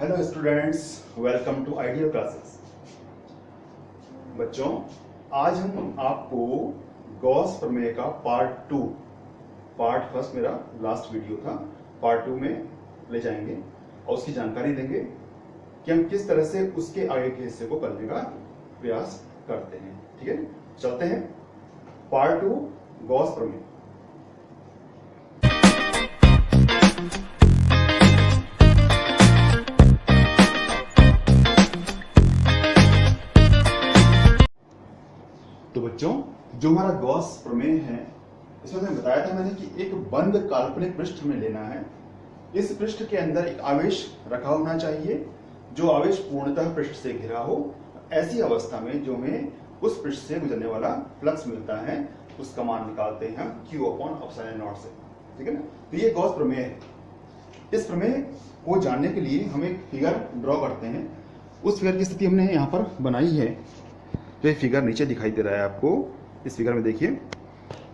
Hello students, welcome to ideal classes. बच्चों, आज हम आपको गॉस प्रमेय का पार्ट फर्स्ट मेरा लास्ट वीडियो था, पार्ट 2 में ले जाएंगे और उसकी जानकारी देंगे कि हम किस तरह से उसके आगे के हिस्से को करने का प्रयास करते हैं। ठीक है, चलते हैं पार्ट 2 गॉस प्रमेय। तो बच्चों, जो हमारा गॉस प्रमेय है, इसमें मैंने बताया था कि एक बंद काल्पनिक पृष्ठ हमें लेना है। इस पृष्ठ के अंदर एक आवेश रखा होना चाहिए जो आवेश पूर्णतः पृष्ठ से घिरा हो। ऐसी अवस्था में जो हमें उस पृष्ठ से गुजरने वाला फ्लक्स मिलता है, उसका मान निकालते हैं हम Q/ε0 से। ठीक है ना। तो ये गॉस प्रमेय है। इस प्रमेय को जानने के लिए हम एक फिगर ड्रॉ करते हैं। उस फिगर की स्थिति हमने यहाँ पर बनाई है। तो ये फिगर नीचे दिखाई दे रहा है आपको। इस फिगर में देखिए,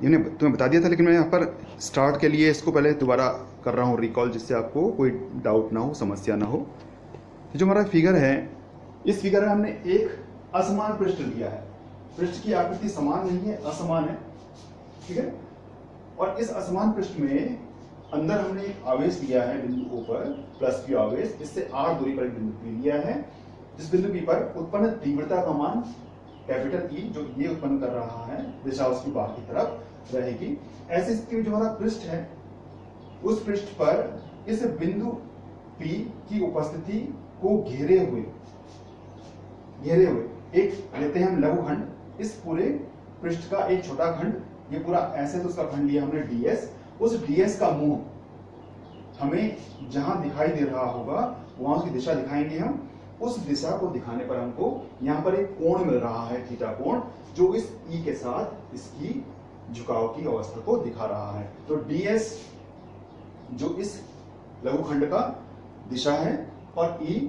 मैंने तुम्हें बता दिया था, लेकिन मैं यहाँ पर स्टार्ट के लिए इसको पहले दोबारा कर रहा हूँ रिकॉल, जिससे आपको कोई डाउट ना हो, समस्या ना हो। तो जो हमारा फिगर है, इस फिगर में हमने एक असमान पृष्ठ लिया है। पृष्ठ की आकृति समान नहीं है, असमान है। ठीक है। और इस असमान पृष्ठ में अंदर हमने एक आवेश लिया है बिंदु O पर, प्लस Q आवेश, जिससे R दूरी पर एक बिंदु P लिया है। जिस बिंदु P पर उत्पन्न तीव्रता का मान कैपिटल E, जो ये उत्पन्न कर रहा है, दिशा उसकी बाहर की तरफ रहेगी। ऐसी स्थिति में जो हमारा पृष्ठ है, उस पृष्ठ पर इस बिंदु P की उपस्थिति को घेरे हुए एक लेते हैं हम लघुखंड। इस पूरे पृष्ठ का एक छोटा खंड, ये पूरा ऐसे, तो उसका खंड लिया हमने DS। उस DS का मुंह हमें जहां दिखाई दे रहा होगा वहां उसकी दिशा दिखाएंगे हम। उस दिशा को दिखाने पर हमको यहाँ पर एक कोण मिल रहा है, थीटा कोण, जो इस E के साथ इसकी झुकाव की अवस्था को दिखा रहा है। तो DS जो इस लघुखंड का दिशा है और E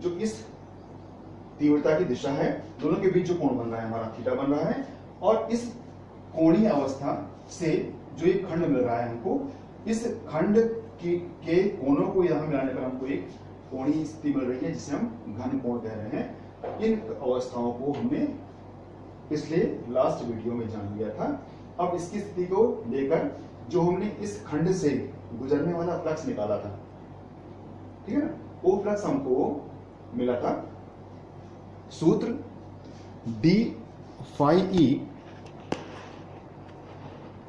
जो इस तीव्रता की दिशा है, दोनों के बीच जो कोण बन रहा है हमारा थीटा बन रहा है। और इस कोणीय अवस्था से जो एक खंड मिल रहा है हमको, इस खंड के कोणों को यहाँ मिलाने पर हमको एक कोणीय स्थिति मिल रही है, जिसे हम घन कोण कह रहे हैं। इन अवस्थाओं को हमने पिछले लास्ट वीडियो में जान लिया था। अब इसकी स्थिति को लेकर जो हमने इस खंड से गुजरने वाला फ्लक्स निकाला था, ठीक है ना, वो फ्लक्स हमको मिला था सूत्र d∅e,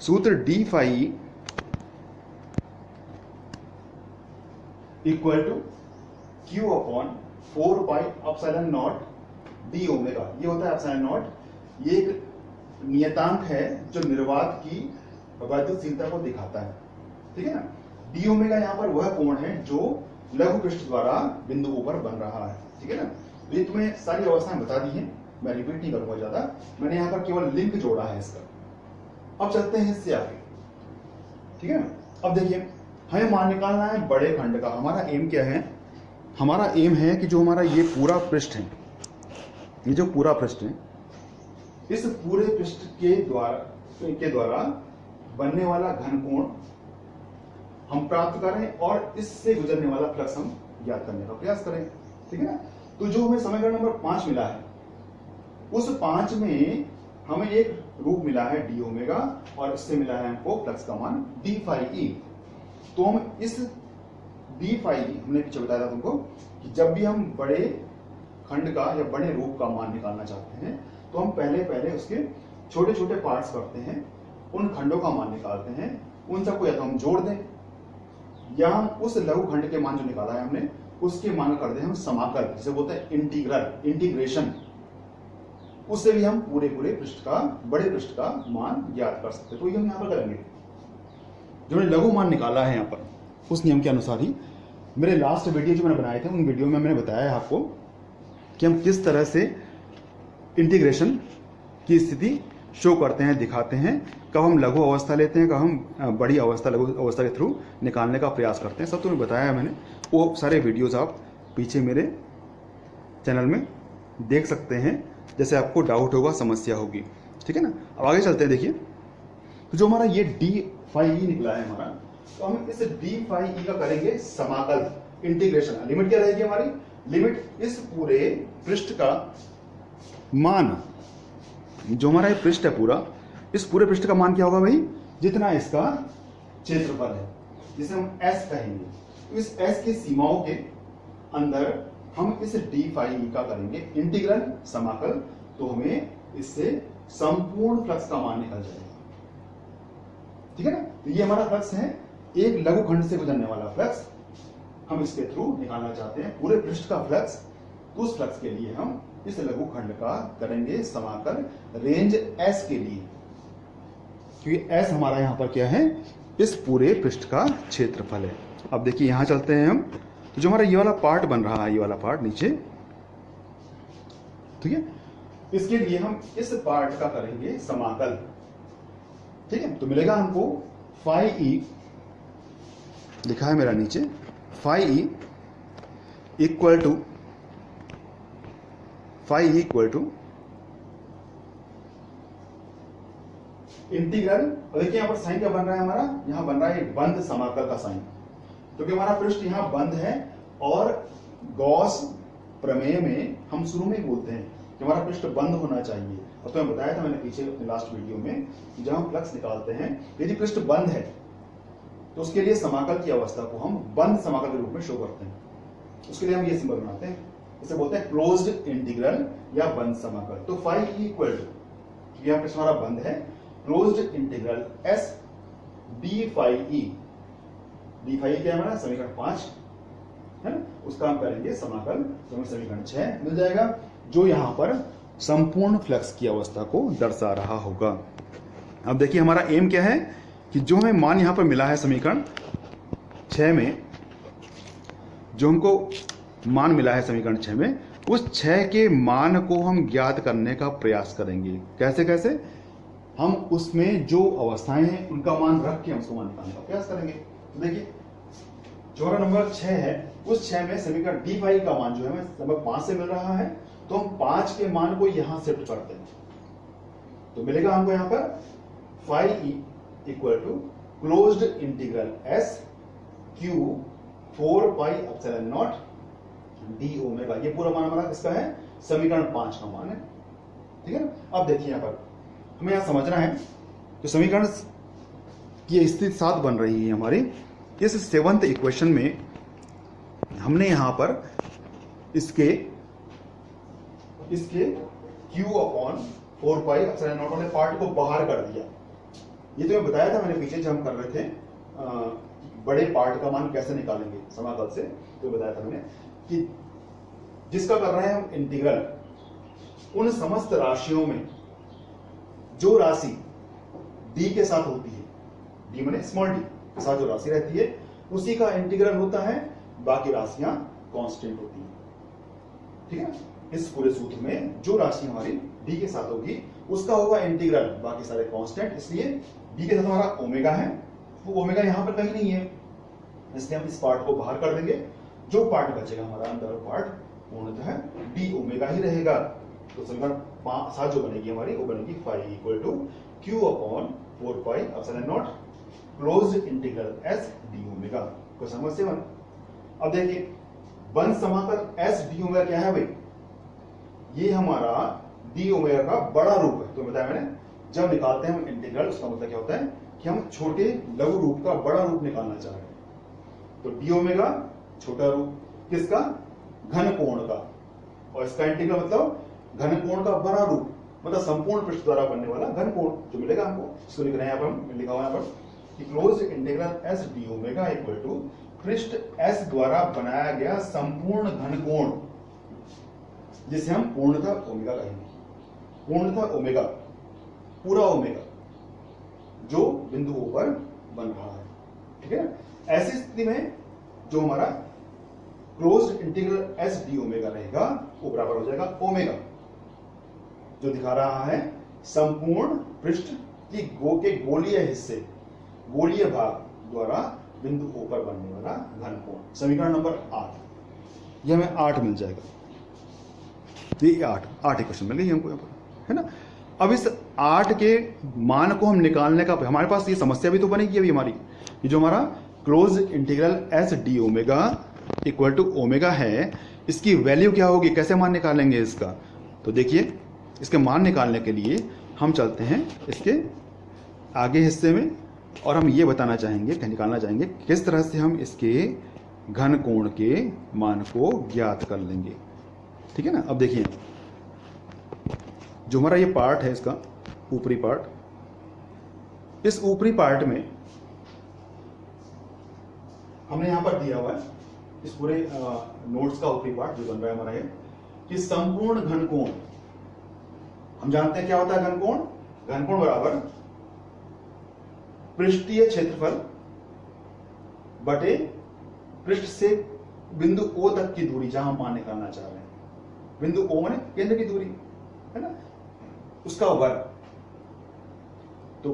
सूत्र d∅e equal to Q/4πε0 d omega. ये होता है ε0। ये एक नियतांक है जो निर्वात की वैद्युतशीलता को दिखाता है। ठीक है ना। d ओमेगा यहाँ पर वह कोण है जो लघु पृष्ठ द्वारा बिंदु O पर बन रहा है। ठीक है ना। ये तुम्हें सारी अवस्थाएं बता दी हैं, मैं रिपीट नहीं करूंगा ज्यादा, मैंने यहाँ पर केवल लिंक जोड़ा है इसका। अब चलते हैं इससे आगे। ठीक है ना। अब देखिए, हमें मान निकालना है बड़े खंड का। हमारा एम क्या है? हमारा एम है कि जो हमारा ये पूरा पृष्ठ है, ये जो पूरा पृष्ठ है, इस पूरे पृष्ठ के द्वारा बनने वाला घन कोण हम प्राप्त करें और इससे गुजरने वाला फ्लक्स हम ज्ञात करने का प्रयास करें। ठीक है ना। तो जो हमें समीकरण नंबर 5 मिला है, उस 5 में हमें एक रूप मिला है d ओमेगा और इससे मिला है हमको फ्लक्स का मान d∅e। तो हम इस d∅e, हमने पीछे बताया था तुमको कि जब भी हम बड़े खंड का या बड़े रूप का मान निकालना चाहते हैं, तो हम पहले उसके छोटे छोटे पार्ट्स करते हैं, उन खंडों का मान निकालते हैं, उन सबको या तो हम जोड़ दें या हम उस लघु खंड के मान जो निकाला है हमने, उसके मान कर दें हम समाकल, जिसे बोलते हैं इंटीग्रेशन। उससे भी हम पूरे पृष्ठ का, बड़े पृष्ठ का मान ज्ञात कर सकते हैं। तो ये हम यहाँ पर करेंगे। जो मैंने लघु मान निकाला है यहाँ पर, उस नियम के अनुसार ही मेरे लास्ट वीडियो जो मैंने बनाए थे, उन वीडियो में मैंने बताया है आपको कि हम किस तरह से इंटीग्रेशन की स्थिति शो करते हैं, दिखाते हैं, कब हम लघु अवस्था लेते हैं, कब हम बड़ी अवस्था, लघु अवस्था के थ्रू निकालने का प्रयास करते हैं। सब तुम्हें बताया है मैंने। वो सारे वीडियोस आप पीछे मेरे चैनल में देख सकते हैं, जैसे आपको डाउट होगा, समस्या होगी। ठीक है ना। अब आगे चलते हैं। देखिए, तो जो हमारा ये d∅e निकला है हमारा, तो हम इस d∅e का करेंगे समाकल। इंटीग्रेशन, लिमिट क्या रहेगी हमारी, लिमिट इस पूरे पृष्ठ का मान, जो हमारा ये पृष्ठ है पूरा, इस पूरे पृष्ठ का मान क्या होगा भाई, जितना इसका क्षेत्रफल है, जिसे हम S कहेंगे। तो इस S की सीमाओं के अंदर हम इस d फाई ई का करेंगे इंटीग्रल, समाकल, तो हमें इससे संपूर्ण फ्लक्स का मान निकल जाएगा। ठीक है ना। तो ये हमारा फ्लक्स है, एक लघुखंड से गुजरने वाला फ्लक्स हम इसके थ्रू निकालना चाहते हैं पूरे पृष्ठ का फ्लक्स। उस फ्लक्स के लिए हम इस लघुखंड का करेंगे समाकल रेंज S के लिए, क्योंकि S हमारा यहां पर क्या है, इस पूरे पृष्ठ का क्षेत्रफल है। अब देखिए यहां चलते हैं हम, तो जो हमारा ये वाला पार्ट बन रहा है, ये वाला पार्ट नीचे, ठीक है, इसके लिए हम इस पार्ट का करेंगे समाकल। ठीक है, तो मिलेगा हमको फाई ई, लिखा है मेरा नीचे, phi E equal to integral. देखिए यहां पर साइन क्या बन रहा है हमारा, यहां बन रहा है बंद समाकल का साइन, क्योंकि हमारा पृष्ठ यहां बंद है। और गॉस प्रमेय में हम शुरू में ही बोलते हैं कि हमारा पृष्ठ बंद होना चाहिए। और तो मैं बताया था मैंने पीछे अपने लास्ट वीडियो में, जब हम फ्लक्स निकालते हैं यदि पृष्ठ बंद है तो उसके लिए समाकल की अवस्था को हम बंद समाकल के रूप में शो करते हैं। उसके लिए हम ये सिंबल बनाते हैं, इसे बोलते हैं क्लोज्ड इंटीग्रल या बंद समाकल। तो फाई इक्वल टू, यहां पृष्ठ हमारा बंद है, closed integral S D phi E. D phi क्या है हमारा, समीकरण 5 है ना, उसका हम करेंगे समाकल, तो हमें समीकरण 6 मिल जाएगा, जो यहां पर संपूर्ण फ्लक्स की अवस्था को दर्शा रहा होगा। अब देखिए हमारा एम क्या है कि जो हमें मान यहां पर मिला है समीकरण 6 में, जो हमको मान मिला है समीकरण 6 में, उस 6 के मान को हम ज्ञात करने का प्रयास करेंगे। कैसे कैसे, हम उसमें जो अवस्थाएं हैं उनका मान रख के हम उसको मान निकालने का प्रयास करेंगे। तो देखिए जो हमारा नंबर 6 है, उस 6 में समीकरण डी फाई का मान जो है हमें नंबर 5 से मिल रहा है, तो हम 5 के मान को यहां शिफ्ट करते हैं, तो मिलेगा हमको यहां पर phi E equal to closed integral S Q 4 pi epsilon naught D omega. ये पूरा मान हमारा किसका है, समीकरण 5 का मान है। ठीक है ना। अब देखिए यहां पर हमें यहां समझना है कि समीकरण की स्थिति 7 बन रही है हमारी। इस 7th इक्वेशन में हमने यहां पर इसके q upon 4 pi epsilon not वाले पार्ट को बाहर कर दिया। ये तो मैं बताया था मैंने पीछे, जब हम कर रहे थे बड़े पार्ट का मान कैसे निकालेंगे समाकल से, तो बताया था मैंने कि जिसका कर रहे हैं हम इंटीग्रल, उन समस्त राशियों में जो राशि d के साथ होती है, d माने स्मॉल d के साथ जो राशि रहती है उसी का इंटीग्रल होता है, बाकी राशियां कांस्टेंट होती हैं। ठीक है, इस पूरे सूत्र में जो राशि हमारी d के साथ होगी उसका होगा इंटीग्रल, बाकी सारे कांस्टेंट। इसलिए d के साथ हमारा ओमेगा है, वो ओमेगा यहां पर कहीं नहीं है, इसलिए हम इस पार्ट को बाहर कर देंगे। जो पार्ट बचेगा हमारा अंदर पार्ट पूर्णतः d ओमेगा ही रहेगा। तो समीकरण 7 जो बनेगी हमारी, वो बनेगी phi equal to q upon 4 pi epsilon naught closed integral s d omega. Question number 7। अब देखिए बंद समाकल s d ओमेगा क्या है भाई, ये हमारा d ओमेगा का बड़ा रूप है। तो बताया मैंने, जब निकालते हैं हम इंटीग्रल, उसका मतलब क्या होता है कि हम छोटे लघु रूप का बड़ा रूप निकालना चाह रहे हैं। तो d ओमेगा छोटा रूप किसका, घन कोण का, और इसका इंटीग्रल मतलब घन कोण का बड़ा रूप, मतलब संपूर्ण पृष्ठ द्वारा बनने वाला घन कोण जो मिलेगा हमको। इसको लिख रहे हैं यहाँ पर, लिखा हुआ है यहाँ पर कि closed integral s d omega equal to पृष्ठ s द्वारा बनाया गया संपूर्ण घन कोण, जिसे हम पूर्णतः ओमेगा कहेंगे। पूर्णतः ओमेगा, पूरा ओमेगा जो बिंदु O पर बन रहा है। ठीक है, ऐसी स्थिति में जो हमारा closed integral s d omega रहेगा वो बराबर हो जाएगा ओमेगा, जो दिखा रहा है संपूर्ण पृष्ठ की के गोलीय हिस्से, गोलीय भाग द्वारा बिंदु O पर बनने वाला घन कोण। समीकरण नंबर 8, यह हमें 8 मिल जाएगा। ये 8 इक्वेशन मिल गई हमको यहाँ पर, है ना। अब इस 8 के मान को हम निकालने का, हमारे पास ये समस्या भी तो बनेगी अभी हमारी, ये जो हमारा close integral s d omega equal to omega है, इसकी वैल्यू क्या होगी, कैसे मान निकालेंगे इसका? तो देखिए, इसके मान निकालने के लिए हम चलते हैं इसके आगे हिस्से में, और हम ये बताना चाहेंगे, निकालना चाहेंगे किस तरह से हम इसके घन कोण के मान को ज्ञात कर लेंगे। ठीक है ना। अब देखिए, जो हमारा ये पार्ट है, इसका ऊपरी पार्ट, इस ऊपरी पार्ट में हमने यहां पर दिया हुआ है, इस पूरे नोट्स का ऊपरी पार्ट जो बन रहा है हमारा, है कि संपूर्ण घनकोण, हम जानते हैं क्या होता है घनकोण। घनकोण बराबर पृष्ठीय क्षेत्रफल बटे पृष्ठ से बिंदु O तक की दूरी, जहां हम मान निकालना चाह रहे हैं। बिंदु O माने केंद्र की दूरी, है ना, उसका वर्ग। तो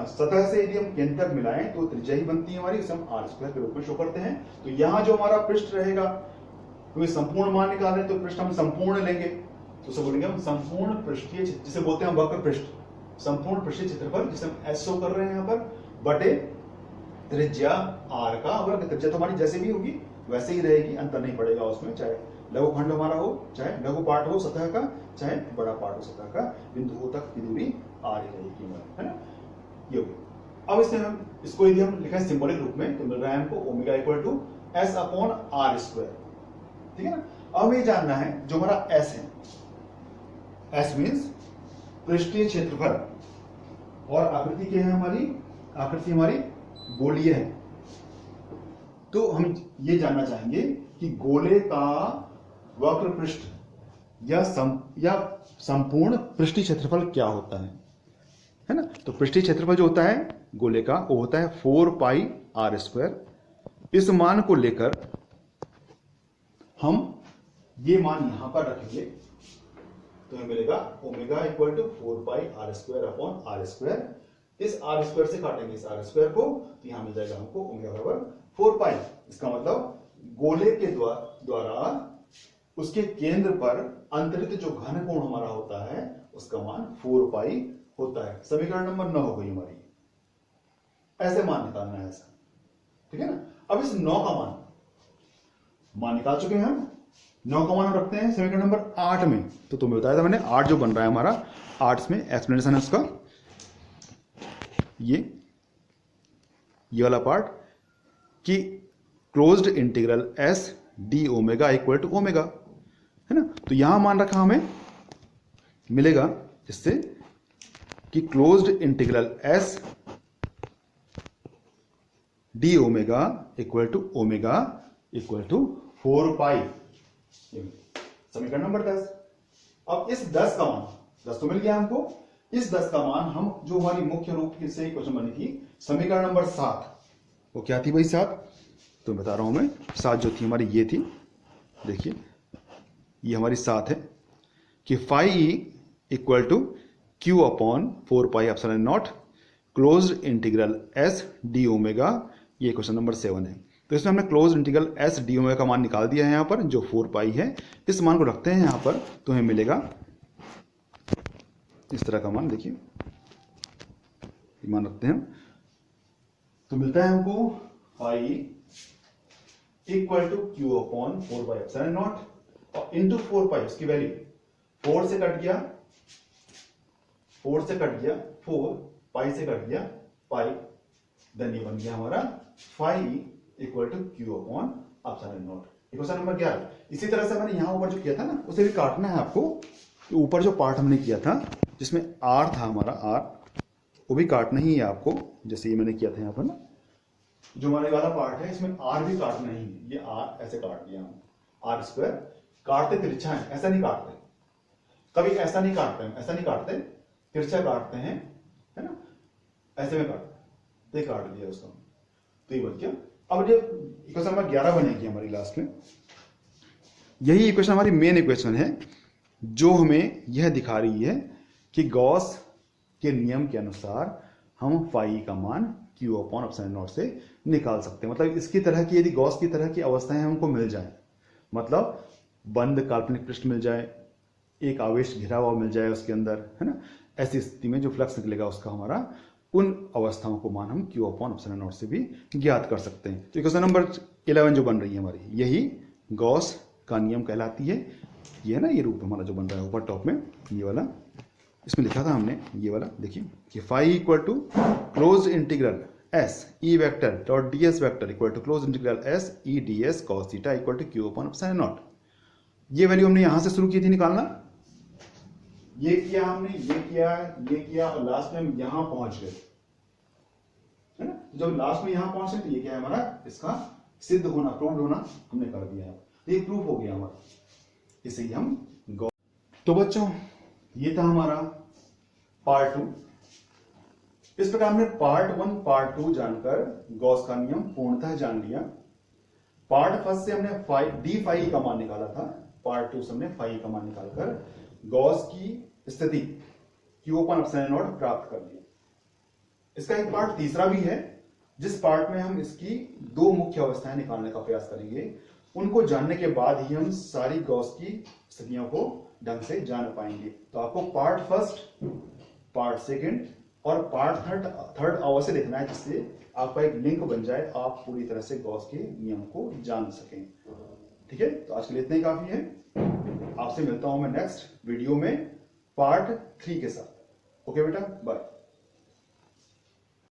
सतह से यदि हम केंद्र तक मिलाएं तो त्रिज्या ही बनती है हमारी, उसे हम आर स्क्वायर के रूप में शो करते हैं। तो यहां जो हमारा पृष्ठ रहेगा, क्योंकि संपूर्ण मान निकाल रहे हैं तो पृष्ठ हम संपूर्ण लेंगे, तो उसे बोलेंगे हम संपूर्ण पृष्ठीय, जिसे बोलते हैं वक्र पृष्ठ, संपूर्ण पृष्ठीय क्षेत्रफल, जिसे हम एस शो कर रहे हैं यहां पर, बटे त्रिज्या आर का वर्ग। त्रिज्या तो हमारी जैसे भी होगी वैसे ही रहेगी, अंतर नहीं पड़ेगा उसमें, चाहे लघुखंड हमारा हो, चाहे लघु पार्ट हो सतह का, चाहे बड़ा पार्ट हो सतह का, बिंदु O तक की दूरी आर ही रहेगी, है ना। ये अब इसमें हम इसको यदि हम लिखें सिंबॉलिक रूप में, तो मिल रहा है हमको omega equal to S upon R square. ठीक है ना। अब हमें जानना है जो हमारा एस है, एस मीन्स पृष्ठीय क्षेत्रफल, और आकृति क्या है हमारी, आकृति हमारी गोलीय है। तो हम ये जानना चाहेंगे कि गोले का वक्र पृष्ठ या संपूर्ण पृष्ठीय क्षेत्रफल क्या होता है ना। तो पृष्ठीय क्षेत्रफल जो होता है गोले का, वो होता है 4 पाई आर स्क्वायर। इस मान को लेकर हम ये मान यहां पर रखेंगे, तो हमें मिलेगा omega equal to 4 pi R square upon R square. इस आर स्क्वायर से काटेंगे इस आर स्क्वायर को, तो यहां मिल जाएगा हमको ओमेगा बराबर 4 पाई। इसका मतलब गोले के द्वारा उसके केंद्र पर अंतरित जो घन कोण हमारा होता है, उसका मान 4 पाई होता है। समीकरण नंबर 9 हो गई हमारी, ऐसे मान निकालना है ऐसा। ठीक है ना। अब इस 9 का मान निकाल चुके हैं हम, 9 का मान हम रखते हैं समीकरण नंबर 8 में। तो तुम्हें बताया था मैंने, 8 जो बन रहा है हमारा, 8 में एक्सप्लेनेशन है उसका, ये वाला पार्ट, कि closed integral S D omega equal to omega, है ना। तो यहां मान रखा हमें मिलेगा इससे कि closed integral S D omega equal to 4 pi, समीकरण नंबर 10। अब इस 10 का मान, 10 तो मिल गया हमको, इस 10 का मान हम, जो हमारी मुख्य रूप से क्वेश्चन बनी थी, समीकरण नंबर 7, वो क्या थी भाई 7, तो बता रहा हूं मैं, 7 जो थी हमारी ये थी, देखिए ये हमारी 7 है, कि phi E equal to Q upon 4 pi epsilon naught closed integral S D omega, ये क्वेश्चन नंबर 7 है। तो इसमें हमने close integral S D omega का मान निकाल दिया है यहाँ पर, जो 4 पाई है। इस मान को रखते हैं यहाँ पर, तो हमें मिलेगा इस तरह का मान, देखिए मान रखते हैं, तो मिलता है हमको phi equal to Q upon 4 pi epsilon naught, और इंटू 4 पाई, उसकी वैल्यू 4 से कट गया, 4 से कट गया 4, पाई से कट गया पाई, देन ये बन गया हमारा phi equal to Q upon epsilon naught. Question number 11। इसी तरह से मैंने यहां ऊपर जो किया था ना, उसे भी काटना है आपको। ऊपर जो पार्ट हमने किया था जिसमें आर था हमारा, आर, वो भी काटना ही है आपको, जैसे ये मैंने किया था यहाँ पर ना, जो हमारे वाला पार्ट है इसमें आर भी काटना ही है। ये आर ऐसे काट दिया हम, आर स्क्वायर काटते तिरछा है, ऐसा नहीं काटते, कभी ऐसा नहीं काटते हैं, ऐसा नहीं काटते, तिरछा काटते हैं, है ना, ऐसे में काटते, तो काट दिया उसका, तो ये बन गया। अब ये इक्वेशन नंबर 11 बनेगी हमारी लास्ट में। यही इक्वेशन हमारी मेन इक्वेशन है, जो हमें यह दिखा रही है कि गॉस के नियम के अनुसार हम फाई का मान क्यू अपॉन एप्सिलॉन नॉट से निकाल सकते हैं। मतलब इसकी तरह की, यदि गॉस की तरह की अवस्थाएं हमको मिल जाए, मतलब बंद काल्पनिक पृष्ठ मिल जाए, एक आवेश घिरा हुआ मिल जाए उसके अंदर, है ना, ऐसी स्थिति में जो फ्लक्स निकलेगा उसका हमारा, उन अवस्थाओं को मान हम क्यू अपॉन एप्सिलॉन नॉट से भी ज्ञात कर सकते हैं। तो क्वेश्चन नंबर 11 जो बन रही है हमारी, यही गॉस का नियम कहलाती है। ये है ना, ये रूप हमारा जो बन रहा है ऊपर टॉप में, ये वाला, इसमें लिखा था हमने ये वाला, देखिए कि phi equal to close integral S E vector dot D S vector equal to close integral S E D S cos theta equal to Q upon epsilon naught. ये वैल्यू हमने यहां से शुरू की थी निकालना, ये किया हमने, ये किया और लास्ट में हम यहां पहुंच गए, है ना। जब लास्ट में यहां पहुंचे तो ये क्या है हमारा, इसका सिद्ध होना, प्रूव्ड होना हमने कर दिया है। तो ये प्रूफ हो गया हमारा, इसे ही हम तो बच्चों ये था हमारा पार्ट 2। इस प्रकार हमने पार्ट 1 पार्ट 2 जानकर गॉस का नियम पूर्णतः जान लिया। पार्ट फर्स्ट से हमने डी फाई का मान निकाला था, पार्ट 2 से हमने फाई का मान निकालकर गॉस की स्थिति क्यू अपॉन एप्सिलॉन नॉट प्राप्त कर लिया। इसका एक पार्ट तीसरा भी है, जिस पार्ट में हम इसकी दो मुख्य अवस्थाएं निकालने का प्रयास करेंगे। उनको जानने के बाद ही हम सारी गॉस की स्थितियों को ढंग से जान पाएंगे। तो आपको पार्ट फर्स्ट, पार्ट सेकंड और पार्ट थर्ड अवश्य देखना है, जिससे आपका एक लिंक बन जाए, आप पूरी तरह से गॉस के नियम को जान सकें। ठीक है, तो आज के लिए इतना ही काफी है। आपसे मिलता हूं मैं नेक्स्ट वीडियो में पार्ट 3 के साथ। ओके बेटा, बाय।